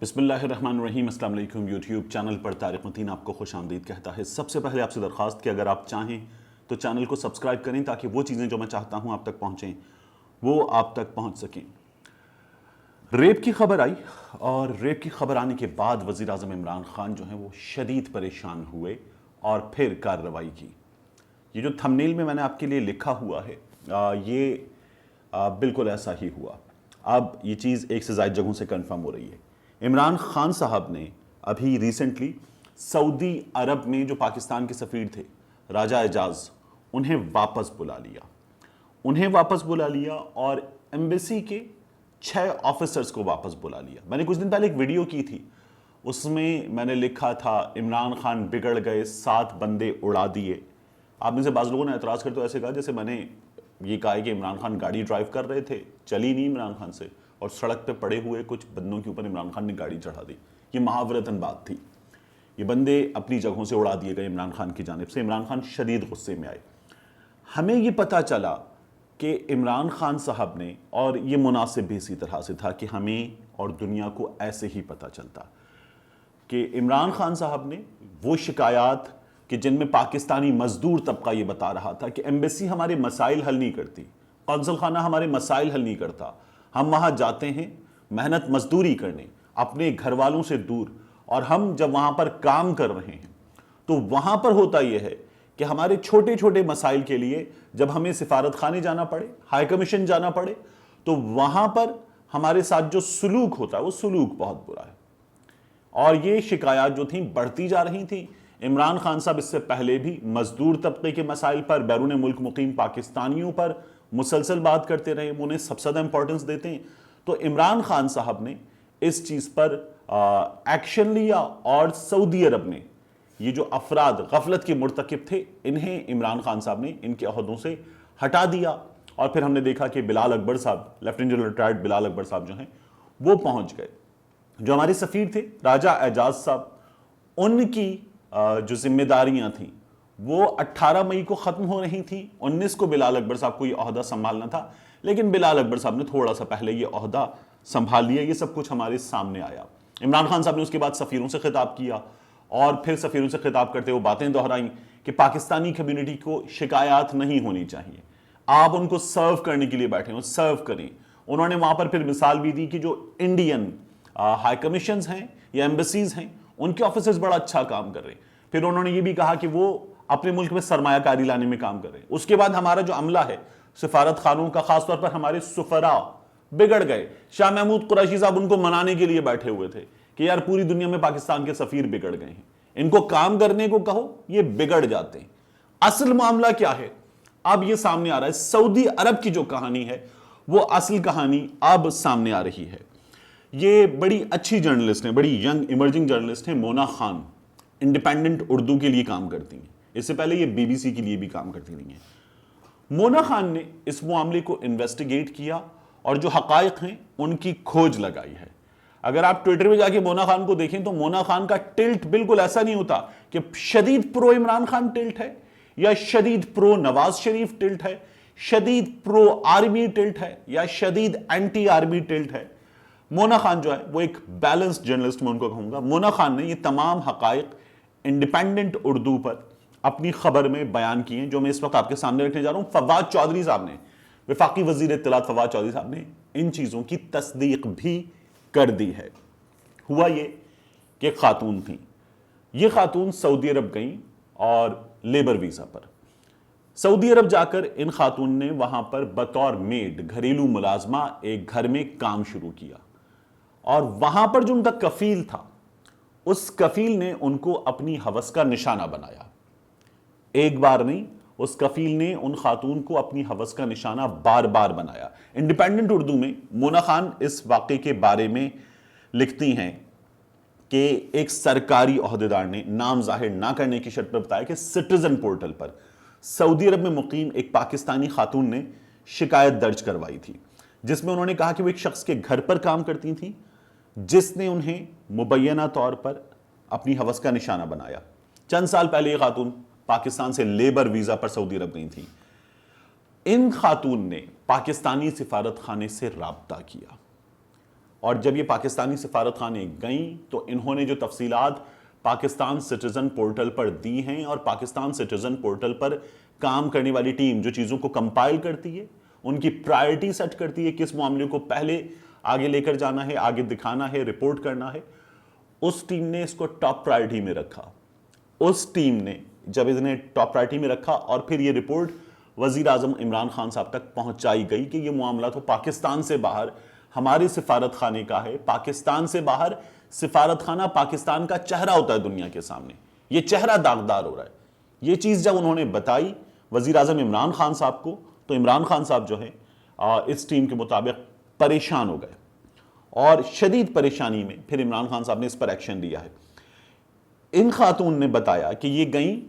بسم اللہ الرحمن الرحیم۔ السلام علیکم۔ یوٹیوب چینل پر طارق متین آپ کو خوش آمدید کہتا ہے۔ سب سے پہلے آپ سے درخواست کہ اگر آپ چاہیں تو چینل کو سبسکرائب کریں تاکہ وہ چیزیں جو میں چاہتا ہوں آپ تک پہنچیں وہ آپ تک پہنچ سکیں۔ ریپ کی خبر آئی اور ریپ کی خبر آنے کے بعد وزیر اعظم عمران خان جو ہیں وہ شدید پریشان ہوئے اور پھر کارروائی کی۔ یہ جو تھمبنیل میں نے آپ کے لیے لکھا ہوا ہے یہ بالکل ایسا ہی ہوا۔ اب یہ چیز ایک سے زائد جگہوں سے کنفرم ہو رہی ہے۔ عمران خان صاحب نے ابھی ریسنٹلی سعودی عرب میں جو پاکستان کے سفیر تھے راجہ اعجاز انہیں واپس بلا لیا اور ایمبیسی کے 6 آفیسرز کو واپس بلا لیا۔ میں نے کچھ دن پہلے ایک ویڈیو کی تھی، اس میں نے لکھا تھا عمران خان بگڑ گئے، 7 بندے اڑا دیے۔ آپ میں سے بعض لوگوں نے اعتراض کرتے ایسے کہا جیسے میں نے یہ کہا ہے کہ عمران خان گاڑی ڈرائیو کر رہے تھے، چلی نہیں عمران خان سے، اور سڑک پہ پڑے ہوئے کچھ بندوں کے اوپر عمران خان نے گاڑی چڑھا دی۔ یہ محاورتاً بات تھی، یہ بندے اپنی جگہوں سے اڑا دیے گئے عمران خان کی جانب سے۔ عمران خان شدید غصے میں آئے۔ ہمیں یہ پتہ چلا کہ عمران خان صاحب نے، اور یہ مناسب بھی اسی طرح سے تھا کہ ہمیں اور دنیا کو ایسے ہی پتہ چلتا کہ عمران خان صاحب نے وہ شکایات کہ جن میں پاکستانی مزدور طبقہ یہ بتا رہا تھا کہ ایمبیسی ہمارے مسائل حل نہیں کرتی، قونصل خانہ ہمارے مسائل حل نہیں کرتا، ہم وہاں جاتے ہیں محنت مزدوری کرنے اپنے گھر والوں سے دور، اور ہم جب وہاں پر کام کر رہے ہیں تو وہاں پر ہوتا یہ ہے کہ ہمارے چھوٹے چھوٹے مسائل کے لیے جب ہمیں سفارت خانے جانا پڑے، ہائی کمیشن جانا پڑے، تو وہاں پر ہمارے ساتھ جو سلوک ہوتا ہے وہ سلوک بہت برا ہے۔ اور یہ شکایات جو تھیں بڑھتی جا رہی تھیں۔ عمران خان صاحب اس سے پہلے بھی مزدور طبقے کے مسائل پر، بیرون ملک مقیم پاکستانیوں پر مسلسل بات کرتے رہے، انہیں سب سے زیادہ امپورٹنس دیتے ہیں۔ تو عمران خان صاحب نے اس چیز پر ایکشن لیا اور سعودی عرب نے یہ جو افراد غفلت کے مرتکب تھے انہیں عمران خان صاحب نے ان کے عہدوں سے ہٹا دیا۔ اور پھر ہم نے دیکھا کہ بلال اکبر صاحب، لیفٹیننٹ جنرل ریٹائرڈ بلال اکبر صاحب جو ہیں وہ پہنچ گئے۔ جو ہمارے سفیر تھے راجہ اعجاز صاحب، ان کی جو ذمہ داریاں تھیں وہ 18 مئی کو ختم ہو رہی تھیں۔ 19 کو بلال اکبر صاحب کو یہ عہدہ سنبھالنا تھا، لیکن بلال اکبر صاحب نے تھوڑا سا پہلے یہ عہدہ سنبھال لیا۔ یہ سب کچھ ہمارے سامنے آیا۔ عمران خان صاحب نے اس کے بعد سفیروں سے خطاب کیا، اور پھر سفیروں سے خطاب کرتے وہ باتیں دہرائیں کہ پاکستانی کمیونٹی کو شکایات نہیں ہونی چاہیے، آپ ان کو سرو کرنے کے لیے بیٹھے ہوں، سرو کریں۔ انہوں نے وہاں پر پھر مثال بھی دی کہ جو انڈین ہائی کمیشنز ہیں یا ایمبیسیز ہیں ان کے آفیسرز بڑا اچھا کام کر رہے ہیں۔ پھر انہوں نے یہ بھی کہا کہ وہ اپنے ملک میں سرمایہ کاری لانے میں کام کر رہے ہیں۔ اس کے بعد ہمارا جو عملہ ہے سفارت خانوں کا، خاص طور پر ہمارے سفراء بگڑ گئے۔ شاہ محمود قریشی صاحب ان کو منانے کے لیے بیٹھے ہوئے تھے کہ یار پوری دنیا میں پاکستان کے سفیر بگڑ گئے ہیں، ان کو کام کرنے کو کہو یہ بگڑ جاتے ہیں۔ اصل معاملہ کیا ہے اب یہ سامنے آ رہا ہے۔ سعودی عرب کی جو کہانی ہے وہ اصل کہانی اب سامنے آ رہی ہے۔ یہ بڑی اچھی جرنلسٹ ہیں، بڑی ینگ ایمرجنگ جرنلسٹ ہیں، مونا خان، انڈیپینڈنٹ اردو کے لیے کام کرتی ہیں، اس سے پہلے یہ بی بی سی کے لیے بھی کام کرتی رہی ہیں۔ مونا خان نے اس معاملے کو انویسٹیگیٹ کیا اور جو حقائق ہیں ان کی کھوج لگائی ہے۔ اگر آپ ٹویٹر پہ جا کے مونا خان کو دیکھیں تو مونا خان کا ٹلٹ بالکل ایسا نہیں ہوتا کہ شدید پرو عمران خان ٹلٹ ہے یا شدید پرو نواز شریف ٹلٹ ہے، شدید پرو آرمی ٹلٹ ہے یا شدید اینٹی آرمی ٹلٹ ہے۔ مونا خان جو ہے وہ ایک بیلنس جرنلسٹ میں ان کو کہوں گا۔ مونا خان نے یہ تمام حقائق انڈیپینڈنٹ اردو پر اپنی خبر میں بیان کی ہیں، جو میں اس وقت آپ کے سامنے رکھنے جا رہا ہوں۔ فواد چودھری صاحب نے، وفاقی وزیر اطلاع فواد چودھری صاحب نے ان چیزوں کی تصدیق بھی کر دی ہے۔ ہوا یہ کہ خاتون تھیں، یہ خاتون سعودی عرب گئیں اور لیبر ویزا پر۔ سعودی عرب جا کر ان خاتون نے وہاں پر بطور میڈ، گھریلو ملازمہ ایک گھر میں کام شروع کیا، اور وہاں پر جو ان کا کفیل تھا اس کفیل نے ان کو اپنی ہوس کا نشانہ بنایا۔ ایک بار نہیں، اس کفیل نے ان خاتون کو اپنی ہوس کا نشانہ بار بار بنایا۔ انڈیپینڈنٹ اردو میں مونا خان اس واقعے کے بارے میں لکھتی ہیں کہ ایک سرکاری عہدیدار نے نام ظاہر نہ کرنے کی شرط پر بتایا کہ سٹیزن پورٹل پر سعودی عرب میں مقیم ایک پاکستانی خاتون نے شکایت درج کروائی تھی، جس میں انہوں نے کہا کہ وہ ایک شخص کے گھر پر کام کرتی تھیں جس نے انہیں مبینہ طور پر اپنی ہوس کا نشانہ بنایا۔ چند سال پہلے یہ خاتون پاکستان سے لیبر ویزا پر سعودی عرب گئی تھی۔ ان خاتون نے پاکستانی سفارت خانے سے رابطہ کیا اور جب یہ پاکستانی سفارت خانے گئیں تو انہوں نے جو تفصیلات پاکستان سٹیزن پورٹل پر دی ہیں، اور پاکستان سٹیزن پورٹل پر کام کرنے والی ٹیم جو چیزوں کو کمپائل کرتی ہے، ان کی پرائرٹی سیٹ کرتی ہے، کس معاملے کو پہلے آگے لے کر جانا ہے، آگے دکھانا ہے، رپورٹ کرنا ہے، اس ٹیم نے اس کو ٹاپ پرائرٹی میں رکھا۔ اس ٹیم نے جب اس نے ٹاپ پرائرٹی میں رکھا اور پھر یہ رپورٹ وزیر اعظم عمران خان صاحب تک پہنچائی گئی کہ یہ معاملہ تو پاکستان سے باہر ہمارے سفارت خانے کا ہے، پاکستان سے باہر سفارت خانہ پاکستان کا چہرہ ہوتا ہے دنیا کے سامنے، یہ چہرہ داغدار ہو رہا ہے۔ یہ چیز جب انہوں نے بتائی وزیر اعظم عمران خان صاحب کو، تو عمران خان صاحب جو ہیں اس ٹیم کے مطابق پریشان ہو گئے، اور شدید پریشانی میں پھر عمران خان صاحب نے اس پر ایکشن لیا ہے۔ ان خاتون نے بتایا کہ یہ گئیں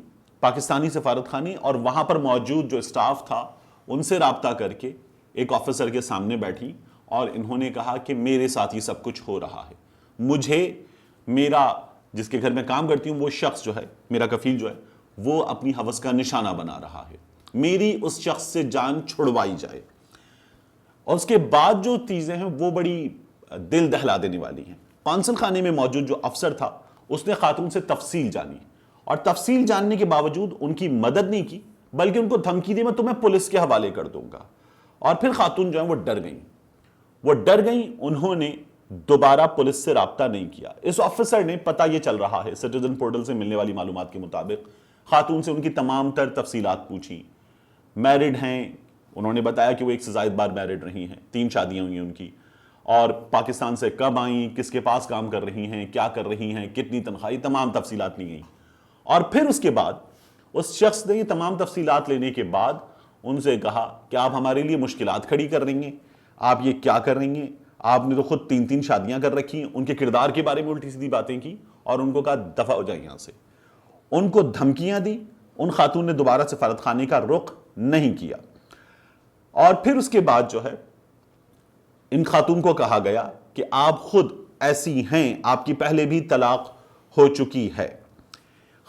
پاکستانی سفارت خانے اور وہاں پر موجود جو اسٹاف تھا ان سے رابطہ کر کے ایک آفیسر کے سامنے بیٹھی اور انہوں نے کہا کہ میرے ساتھ یہ سب کچھ ہو رہا ہے، مجھے میرا جس کے گھر میں کام کرتی ہوں وہ شخص جو ہے، میرا کفیل جو ہے، وہ اپنی ہوس کا نشانہ بنا رہا ہے، میری اس شخص سے جان چھڑوائی جائے۔ اور اس کے بعد جو چیزیں ہیں وہ بڑی دل دہلا دینے والی ہیں۔ قونصل خانے میں موجود جو افسر تھا اس نے خاتون سے تفصیل جانی، اور تفصیل جاننے کے باوجود ان کی مدد نہیں کی بلکہ ان کو دھمکی دی میں تمہیں پولیس کے حوالے کر دوں گا۔ اور پھر خاتون جو ہیں وہ ڈر گئیں، انہوں نے دوبارہ پولیس سے رابطہ نہیں کیا۔ اس آفیسر نے، پتہ یہ چل رہا ہے سٹیزن پورٹل سے ملنے والی معلومات کے مطابق، خاتون سے ان کی تمام تر تفصیلات پوچھی۔ میرڈ ہیں، انہوں نے بتایا کہ وہ 1 سے زائد بار میرڈ رہی ہیں، 3 شادیاں ہوئی ہیں ان کی، اور پاکستان سے کب آئیں، کس کے پاس کام کر رہی ہیں، کیا کر رہی ہیں، کتنی تنخواہ، تمام تفصیلات لی گئیں۔ اور پھر اس کے بعد اس شخص نے یہ تمام تفصیلات لینے کے بعد ان سے کہا کہ آپ ہمارے لیے مشکلات کھڑی کر رہی ہیں، آپ یہ کیا کر رہی ہیں، آپ نے تو خود 3 شادیاں کر رکھی ہیں۔ ان کے کردار کے بارے میں الٹی سیدھی باتیں کی اور ان کو کہا دفع ہو جائے یہاں سے، ان کو دھمکیاں دی۔ ان خاتون نے دوبارہ سفارت خانے کا رخ نہیں کیا۔ اور پھر اس کے بعد جو ہے ان خاتون کو کہا گیا کہ آپ خود ایسی ہیں، آپ کی پہلے بھی طلاق ہو چکی ہے۔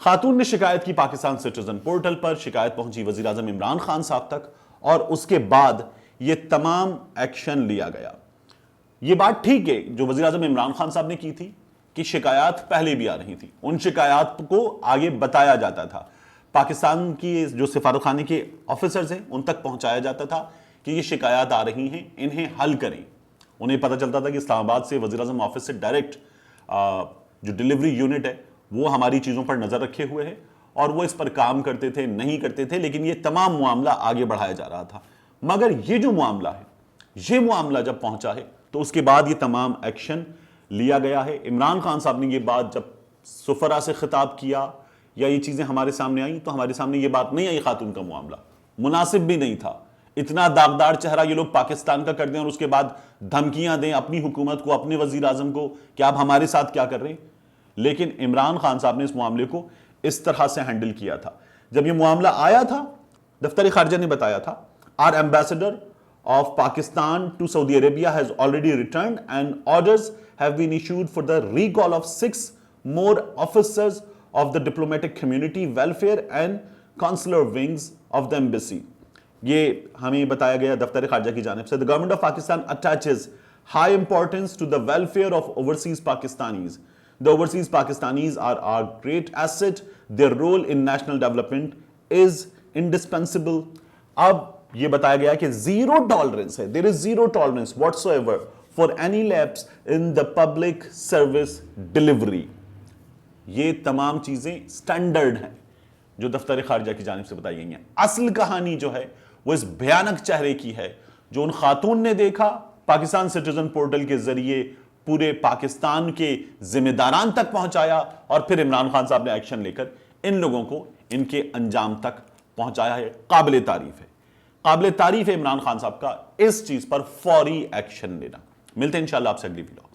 خاتون نے شکایت کی پاکستان سٹیزن پورٹل پر، شکایت پہنچی وزیر اعظم عمران خان صاحب تک، اور اس کے بعد یہ تمام ایکشن لیا گیا۔ یہ بات ٹھیک ہے جو وزیر اعظم عمران خان صاحب نے کی تھی کہ شکایات پہلے بھی آ رہی تھی، ان شکایات کو آگے بتایا جاتا تھا، پاکستان کی جو سفارت خانے کے آفیسرز ہیں ان تک پہنچایا جاتا تھا کہ یہ شکایات آ رہی ہیں، انہیں حل کریں۔ انہیں پتہ چلتا تھا کہ اسلام آباد سے وزیر اعظم آفس سے ڈائریکٹ جو ڈیلیوری یونٹ ہے وہ ہماری چیزوں پر نظر رکھے ہوئے ہے، اور وہ اس پر کام کرتے تھے، نہیں کرتے تھے، لیکن یہ تمام معاملہ آگے بڑھایا جا رہا تھا۔ مگر یہ جو معاملہ ہے، یہ معاملہ جب پہنچا ہے تو اس کے بعد یہ تمام ایکشن لیا گیا ہے۔ عمران خان صاحب نے یہ بات جب سفراء سے خطاب کیا یا یہ چیزیں ہمارے سامنے آئیں تو ہمارے سامنے یہ بات نہیں آئی، خاتون کا معاملہ مناسب بھی نہیں تھا۔ اتنا داغدار چہرہ یہ لوگ پاکستان کا کر دیں اور اس کے بعد دھمکیاں دیں اپنی حکومت کو، اپنے وزیر اعظم کو کہ آپ ہمارے ساتھ کیا کر رہے ہیں۔ لیکن عمران خان صاحب نے اس معاملے کو اس طرح سے ہینڈل کیا تھا۔ جب یہ معاملہ آیا تھا، دفتر خارجہ نے بتایا تھا our ambassador of Pakistan to Saudi Arabia has already returned and orders have been issued for the recall of 6 more officers of the diplomatic community welfare and consular wings of the embassy. یہ ہمیں بتایا گیا دفتر خارجہ کی جانب سے، the government of Pakistan attaches high importance to the welfare of overseas Pakistanis. The overseas Pakistanis are our great asset. Their role in national development is indispensable. اب یہ بتایا گیا کہ زیرو ٹالرنس ہے، there is zero tolerance whatsoever for any lapse in the public service delivery. یہ تمام چیزیں standard ہیں جو دفتر خارجہ کی جانب سے بتائی گئی ہیں۔ اصل کہانی جو ہے وہ اس بھیانک چہرے کی ہے جو ان خاتون نے دیکھا، پاکستان سٹیزن پورٹل کے ذریعے پورے پاکستان کے ذمہ داران تک پہنچایا، اور پھر عمران خان صاحب نے ایکشن لے کر ان لوگوں کو ان کے انجام تک پہنچایا ہے۔ قابل تعریف ہے، قابل تعریف ہے عمران خان صاحب کا اس چیز پر فوری ایکشن لینا۔ ملتے ہیں انشاءاللہ آپ سے اگلی ویڈیو۔